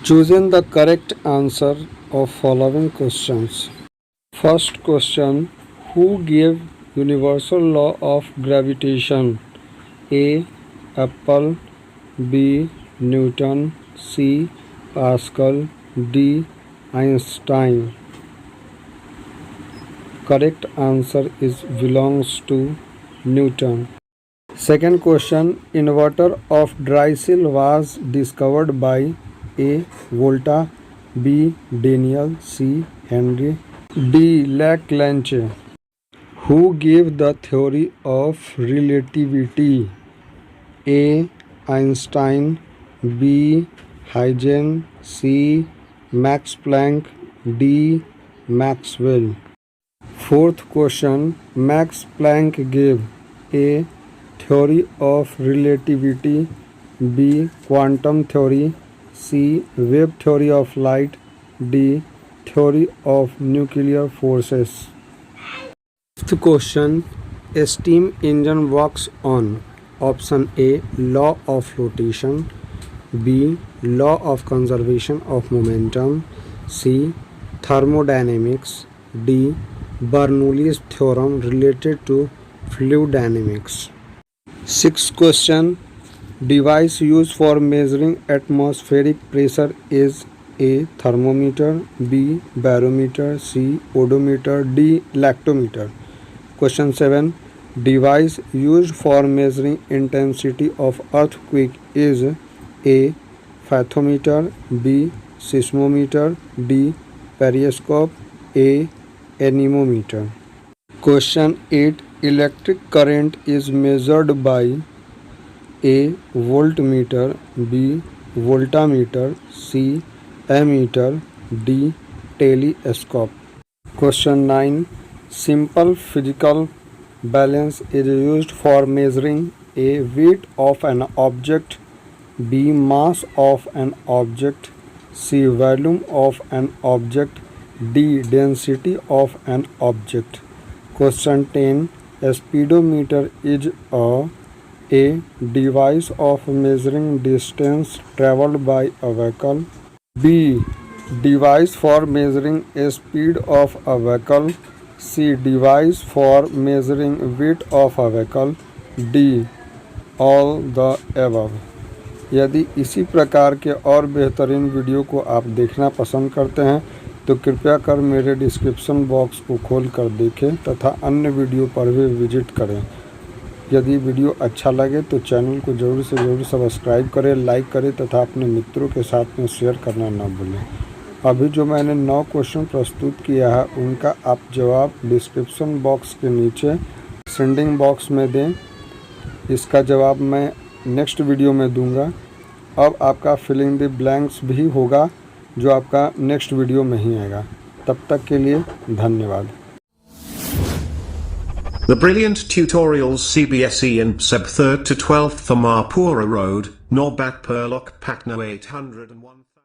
Choosing the correct answer of following questions. First question, who gave universal law of gravitation? A. Apple, B. Newton, C. Pascal, D. Einstein. Correct answer is belongs to Newton. Second question, inverter of dry cell was discovered by A. Volta, B. Daniel, C. Henry, D. Leclanche. Who gave the theory of relativity? A. Einstein, B. Huygens, C. Max Planck, D. Maxwell. Fourth question, Max Planck gave A. theory of relativity, B. quantum theory, C. wave theory of light, D. theory of nuclear forces. Fifth question, a steam engine works on option A. law of flotation, B. law of conservation of momentum, C. thermodynamics, D. Bernoulli's theorem related to fluid dynamics. Sixth question, device used for measuring atmospheric pressure is A. thermometer, B. barometer, C. odometer, D. lactometer. Question 7, device used for measuring intensity of earthquake is A. fathometer, B. seismometer, D. periscope, A. anemometer. Question 8, electric current is measured by A. voltmeter, B. voltameter, C. ammeter, D. telescope. Question 9, simple physical balance is used for measuring A. weight of an object, B. mass of an object, C. volume of an object, D. density of an object. Question 10, a speedometer is a device of measuring distance traveled by a vehicle, B. device for measuring a speed of a vehicle, C. device for measuring weight of a vehicle, D. all the above. यदि इसी प्रकार के और बेहतरीन video को आप देखना पसंद करते हैं तो कृपया कर मेरे डिस्क्रिप्शन बॉक्स को खोल कर देखें तथा अन्य वीडियो पर भी विजिट करें। यदि वीडियो अच्छा लगे तो चैनल को ज़रूर से ज़रूर सब्सक्राइब करें, लाइक करें तथा अपने मित्रों के साथ में शेयर करना ना भूलें। अभी जो मैंने 9 क्वेश्चन प्रस्तुत किया है उनका आप जवाब डिस्क्रिप्शन बॉक्स के नीचे सेंडिंग बॉक्स में दें। इसका जवाब मैं नेक्स्ट वीडियो में दूंगा। अब आपका फिलिंग द ब्लैंक्स भी होगा जो आपका नेक्स्ट वीडियो में ही आएगा। तब तक के लिए धन्यवाद। The brilliant tutorials CBSE and BSEB 3rd to 12th Amarpura Road, Naubatpur, Patna 801.